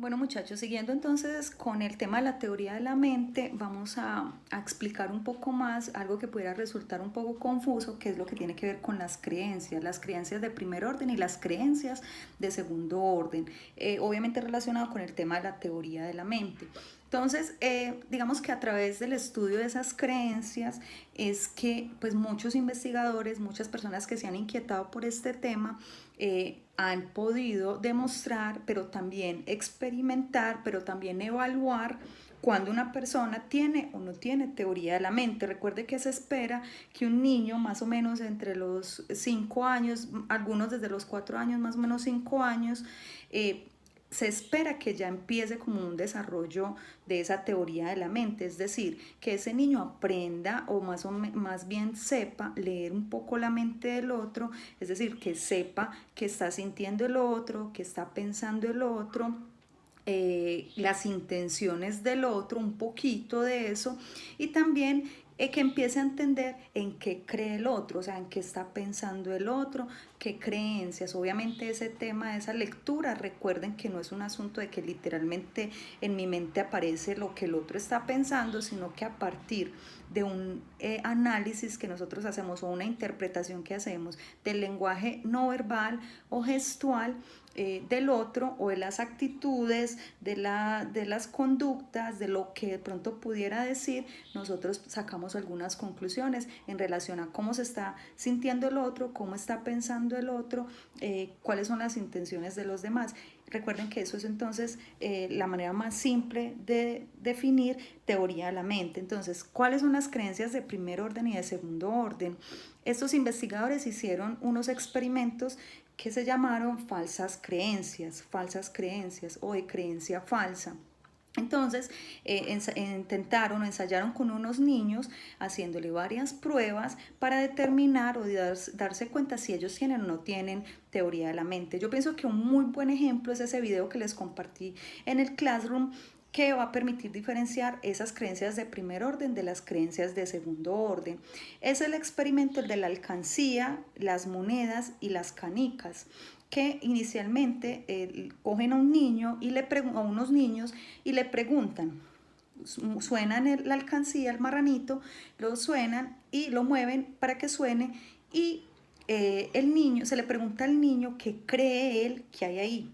Bueno, muchachos, siguiendo entonces con el tema de la teoría de la mente, vamos a explicar un poco más algo que pudiera resultar un poco confuso, que es lo que tiene que ver con las creencias de primer orden y las creencias de segundo orden, obviamente relacionado con el tema de la teoría de la mente. Entonces, digamos que a través del estudio de esas creencias es que pues muchos investigadores, muchas personas que se han inquietado por este tema, han podido demostrar, pero también experimentar, pero también evaluar cuando una persona tiene o no tiene teoría de la mente. Recuerde que se espera que un niño más o menos entre los 5 años, algunos desde los 4 años, más o menos 5 años, se espera que ya empiece como un desarrollo de esa teoría de la mente, es decir, que ese niño aprenda más bien sepa leer un poco la mente del otro, es decir, que sepa que está sintiendo el otro, que está pensando el otro, las intenciones del otro, un poquito de eso, y también que empiece a entender en qué cree el otro, o sea, en qué está pensando el otro, qué creencias. Obviamente ese tema de esa lectura, recuerden que no es un asunto de que literalmente en mi mente aparece lo que el otro está pensando, sino que a partir de un análisis que nosotros hacemos o una interpretación que hacemos del lenguaje no verbal o gestual, del otro o de las actitudes, de las conductas, de lo que de pronto pudiera decir, nosotros sacamos algunas conclusiones en relación a cómo se está sintiendo el otro, cómo está pensando el otro, cuáles son las intenciones de los demás. Recuerden que eso es entonces la manera más simple de definir teoría de la mente. Entonces, ¿cuáles son las creencias de primer orden y de segundo orden? Estos investigadores hicieron unos experimentos que se llamaron falsas creencias o de creencia falsa. Entonces intentaron o ensayaron con unos niños haciéndole varias pruebas para determinar o darse cuenta si ellos tienen o no tienen teoría de la mente. Yo pienso que un muy buen ejemplo es ese video que les compartí en el Classroom, que va a permitir diferenciar esas creencias de primer orden de las creencias de segundo orden. Es el experimento de la alcancía, las monedas y las canicas, que inicialmente cogen a un niño y a unos niños y le preguntan, suenan la alcancía, el marranito, lo suenan y lo mueven para que suene, y el niño, se le pregunta al niño qué cree él que hay ahí,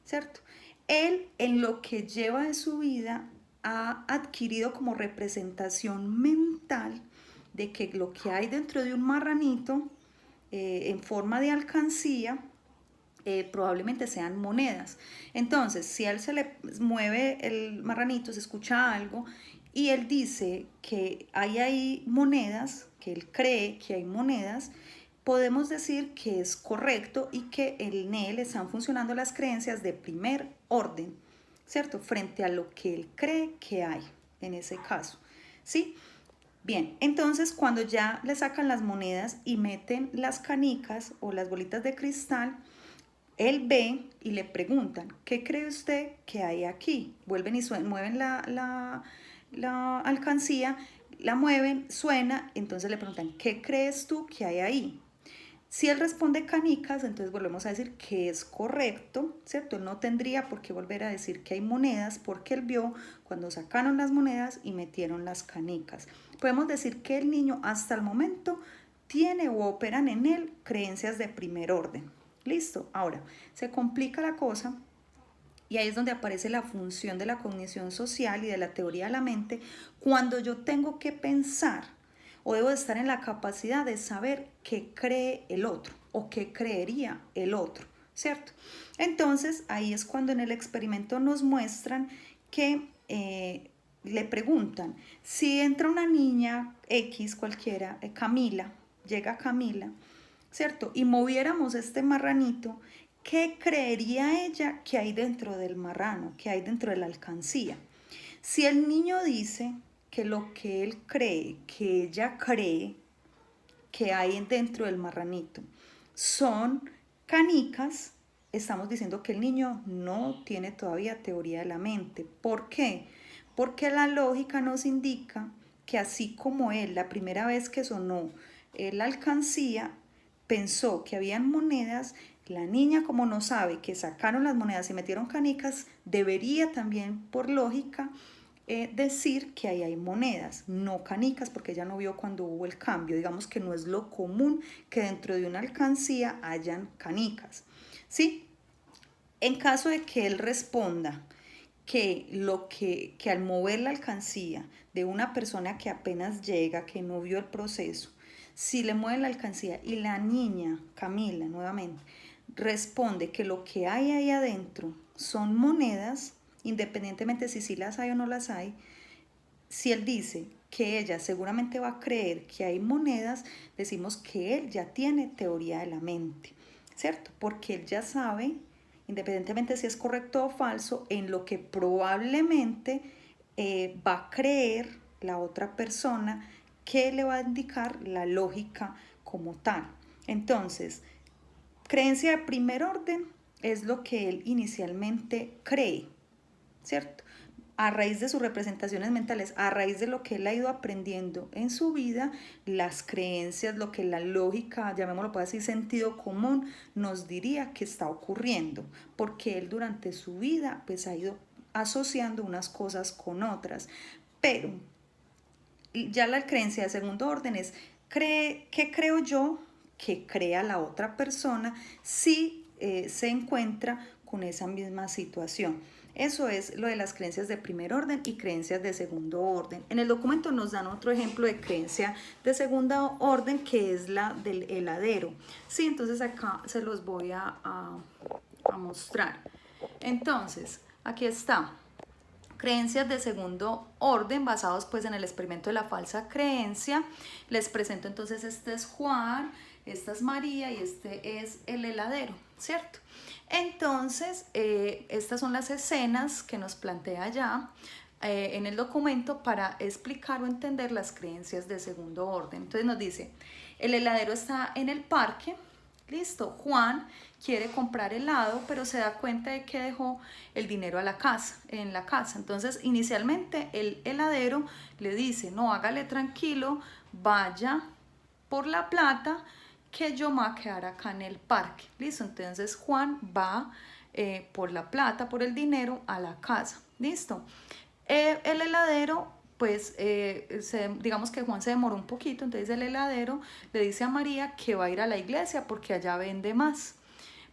¿cierto? Él, en lo que lleva de su vida, ha adquirido como representación mental de que lo que hay dentro de un marranito en forma de alcancía probablemente sean monedas. Entonces, si a él se le mueve el marranito, se escucha algo y él dice que hay ahí monedas, que él cree que hay monedas, podemos decir que es correcto y que en él están funcionando las creencias de primer orden, ¿cierto? Frente a lo que él cree que hay en ese caso, ¿sí? Bien, entonces cuando ya le sacan las monedas y meten las canicas o las bolitas de cristal, él ve y le preguntan, ¿qué cree usted que hay aquí? Vuelven y mueven la alcancía, la mueven, suena, entonces le preguntan, ¿qué crees tú que hay ahí? Si él responde canicas, entonces volvemos a decir que es correcto, ¿cierto? Él no tendría por qué volver a decir que hay monedas porque él vio cuando sacaron las monedas y metieron las canicas. Podemos decir que el niño hasta el momento tiene o operan en él creencias de primer orden. Listo. Ahora, se complica la cosa y ahí es donde aparece la función de la cognición social y de la teoría de la mente, cuando yo tengo que pensar o debo de estar en la capacidad de saber qué cree el otro o qué creería el otro, ¿cierto? Entonces ahí es cuando en el experimento nos muestran que le preguntan, si entra una niña X cualquiera, Camila, llega Camila, ¿cierto? Y moviéramos este marranito, ¿qué creería ella que hay dentro del marrano, que hay dentro de la alcancía? Si el niño dice que lo que él cree, que ella cree que hay dentro del marranito son canicas, estamos diciendo que el niño no tiene todavía teoría de la mente. ¿Por qué? Porque la lógica nos indica que así como él, la primera vez que sonó la alcancía, pensó que habían monedas, La niña, como no sabe que sacaron las monedas y metieron canicas, debería también, por lógica, decir que ahí hay monedas, no canicas, porque ella no vio cuando hubo el cambio. Digamos que no es lo común que dentro de una alcancía hayan canicas, ¿sí? En caso de que él responda que al mover la alcancía de una persona que apenas llega, que no vio el proceso, si le mueve la alcancía y la niña, Camila, nuevamente, responde que lo que hay ahí adentro son monedas, independientemente si sí las hay o no las hay, si él dice que ella seguramente va a creer que hay monedas, decimos que él ya tiene teoría de la mente, ¿cierto? Porque él ya sabe, independientemente si es correcto o falso, en lo que probablemente va a creer la otra persona, que le va a indicar la lógica como tal. Entonces, creencia de primer orden es lo que él inicialmente cree, ¿cierto? A raíz de sus representaciones mentales, a raíz de lo que él ha ido aprendiendo en su vida, las creencias, lo que la lógica, llamémoslo por así, sentido común, nos diría que está ocurriendo, porque él durante su vida pues ha ido asociando unas cosas con otras. Pero ya la creencia de segundo orden es, ¿qué creo yo que crea la otra persona si se encuentra con esa misma situación? Eso es lo de las creencias de primer orden y creencias de segundo orden. En el documento nos dan otro ejemplo de creencia de segundo orden, que es la del heladero. Sí, entonces acá se los voy a mostrar. Entonces, aquí está. Creencias de segundo orden basados pues en el experimento de la falsa creencia. Les presento entonces, este es Juan, esta es María y este es el heladero, ¿cierto? Entonces, estas son las escenas que nos plantea ya en el documento para explicar o entender las creencias de segundo orden. Entonces nos dice, el heladero está en el parque. Listo, Juan quiere comprar helado, pero se da cuenta de que dejó el dinero en la casa. Entonces, inicialmente el heladero le dice, no, hágale tranquilo, vaya por la plata, que yo me voy a quedar acá en el parque. Listo, entonces Juan va por la plata, por el dinero a la casa. Listo. El heladero pues digamos que Juan se demoró un poquito, entonces el heladero le dice a María que va a ir a la iglesia porque allá vende más.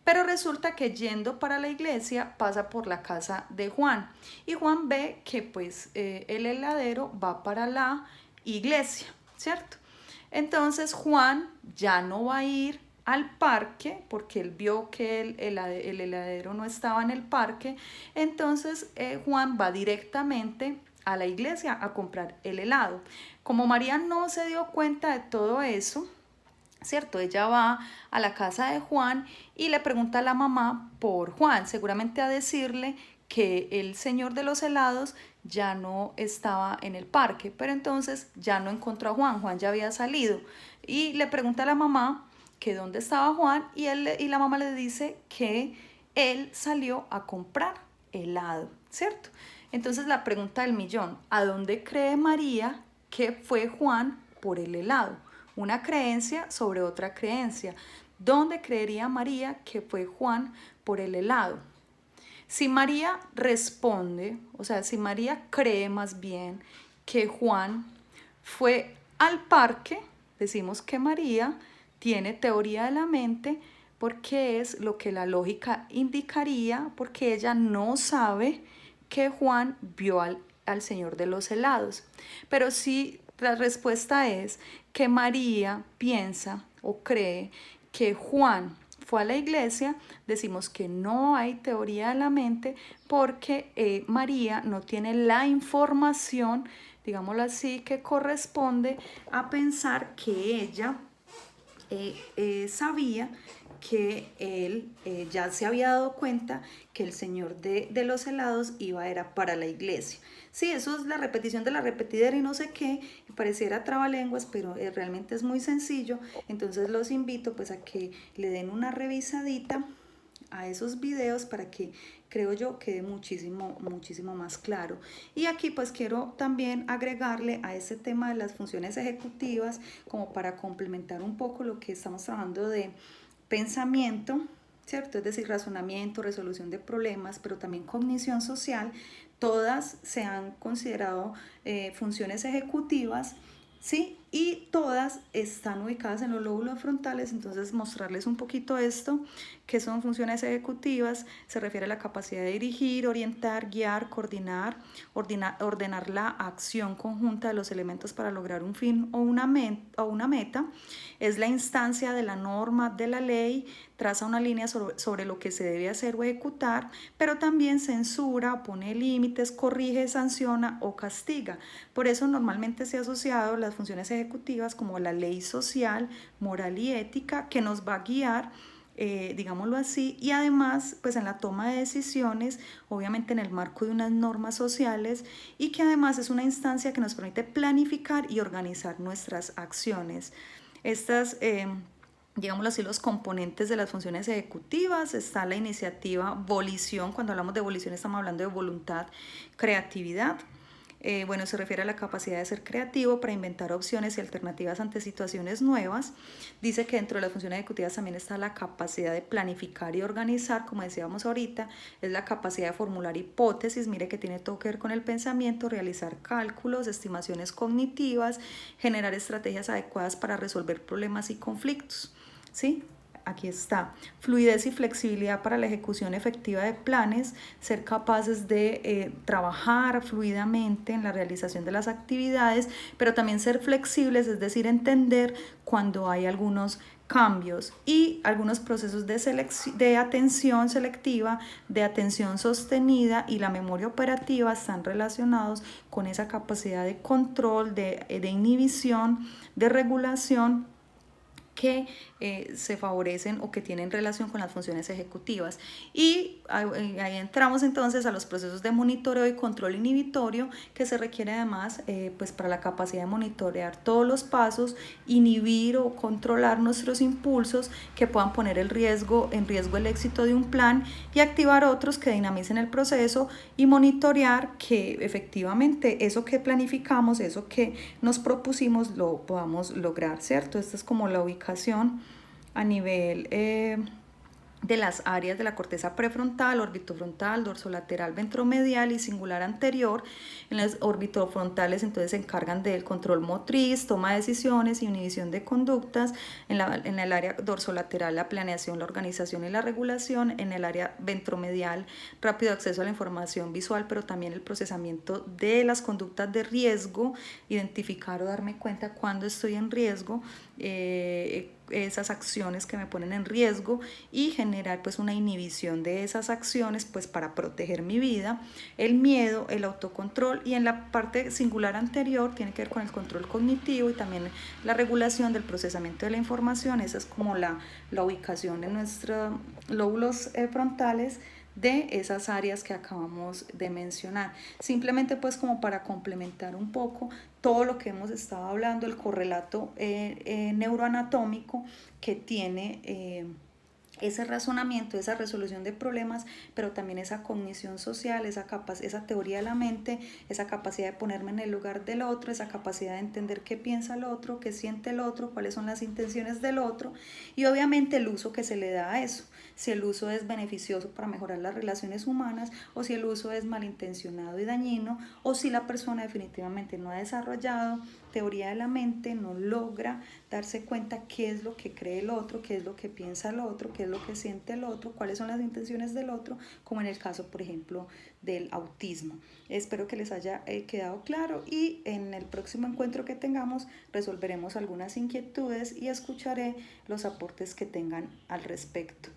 Pero resulta que yendo para la iglesia pasa por la casa de Juan y Juan ve que pues el heladero va para la iglesia, ¿cierto? Entonces Juan ya no va a ir al parque porque él vio que el heladero no estaba en el parque. Entonces Juan va directamente a la iglesia a comprar el helado. Como María no se dio cuenta de todo eso, ¿cierto? Ella va a la casa de Juan y le pregunta a la mamá por Juan, seguramente a decirle que el señor de los helados ya no estaba en el parque, pero entonces ya no encontró a Juan, Juan ya había salido y le pregunta a la mamá que dónde estaba Juan y la mamá le dice que él salió a comprar helado, ¿cierto? Entonces la pregunta del millón, ¿a dónde cree María que fue Juan por el helado? Una creencia sobre otra creencia. ¿Dónde creería María que fue Juan por el helado? Si María responde, o sea, si María cree más bien que Juan fue al parque, decimos que María tiene teoría de la mente porque es lo que la lógica indicaría, porque ella no sabe que Juan vio al Señor de los helados. Pero si la respuesta es que María piensa o cree que Juan fue a la iglesia, decimos que no hay teoría de la mente porque María no tiene la información, digámoslo así, que corresponde a pensar que ella sabía que él ya se había dado cuenta que el señor de los helados era para la iglesia. Sí, eso es la repetición de la repetidera y no sé qué, y pareciera trabalenguas, pero realmente es muy sencillo. Entonces los invito pues a que le den una revisadita a esos videos para que, creo yo, quede muchísimo más claro. Y aquí pues quiero también agregarle a este tema de las funciones ejecutivas, como para complementar un poco lo que estamos trabajando de pensamiento, ¿cierto? Es decir, razonamiento, resolución de problemas, pero también cognición social, todas se han considerado funciones ejecutivas, ¿sí? Y todas están ubicadas en los lóbulos frontales. Entonces mostrarles un poquito esto, que son funciones ejecutivas, se refiere a la capacidad de dirigir, orientar, guiar, coordinar, ordenar la acción conjunta de los elementos para lograr un fin o una meta. Es la instancia de la norma, de la ley, traza una línea sobre lo que se debe hacer o ejecutar, pero también censura, pone límites, corrige, sanciona o castiga. Por eso normalmente se ha asociado las funciones ejecutivas como la ley social, moral y ética, que nos va a guiar, digámoslo así, y además pues en la toma de decisiones, obviamente en el marco de unas normas sociales, y que además es una instancia que nos permite planificar y organizar nuestras acciones. Estas digámoslo así, los componentes de las funciones ejecutivas. Está la iniciativa, volición. Cuando hablamos de volición estamos hablando de voluntad, creatividad. Bueno, se refiere a la capacidad de ser creativo para inventar opciones y alternativas ante situaciones nuevas. Dice que dentro de las funciones ejecutivas también está la capacidad de planificar y organizar, como decíamos ahorita, es la capacidad de formular hipótesis, mire que tiene todo que ver con el pensamiento, realizar cálculos, estimaciones cognitivas, generar estrategias adecuadas para resolver problemas y conflictos, ¿sí? Aquí está, fluidez y flexibilidad para la ejecución efectiva de planes, ser capaces de trabajar fluidamente en la realización de las actividades, pero también ser flexibles, es decir, entender cuando hay algunos cambios y algunos procesos de atención selectiva, de atención sostenida y la memoria operativa están relacionados con esa capacidad de control, de inhibición, de regulación que se favorecen o que tienen relación con las funciones ejecutivas. Y ahí entramos entonces a los procesos de monitoreo y control inhibitorio, que se requiere además pues para la capacidad de monitorear todos los pasos, inhibir o controlar nuestros impulsos que puedan poner en riesgo el éxito de un plan, y activar otros que dinamicen el proceso, y monitorear que efectivamente eso que planificamos, eso que nos propusimos, lo podamos lograr, ¿cierto? Esta es como la ubicación a nivel de las áreas de la corteza prefrontal, orbitofrontal, dorsolateral, ventromedial y singular anterior. En las orbitofrontales entonces se encargan del control motriz, toma de decisiones, inhibición de conductas. En el área dorsolateral la planeación, la organización y la regulación. En el área ventromedial rápido acceso a la información visual, pero también el procesamiento de las conductas de riesgo, identificar o darme cuenta cuando estoy en riesgo, esas acciones que me ponen en riesgo, y generar pues una inhibición de esas acciones pues para proteger mi vida. El miedo, el autocontrol, y en la parte singular anterior tiene que ver con el control cognitivo y también la regulación del procesamiento de la información. Esa es como la ubicación en nuestros lóbulos frontales de esas áreas que acabamos de mencionar. Simplemente pues como para complementar un poco todo lo que hemos estado hablando, el correlato neuroanatómico que tiene ese razonamiento, esa resolución de problemas, pero también esa cognición social, esa teoría de la mente, esa capacidad de ponerme en el lugar del otro, esa capacidad de entender qué piensa el otro, qué siente el otro, cuáles son las intenciones del otro, y obviamente el uso que se le da a eso, si el uso es beneficioso para mejorar las relaciones humanas, o si el uso es malintencionado y dañino, o si la persona definitivamente no ha desarrollado teoría de la mente, no logra darse cuenta qué es lo que cree el otro, qué es lo que piensa el otro, qué es lo que siente el otro, cuáles son las intenciones del otro, como en el caso, por ejemplo, del autismo. Espero que les haya quedado claro, y en el próximo encuentro que tengamos resolveremos algunas inquietudes y escucharé los aportes que tengan al respecto.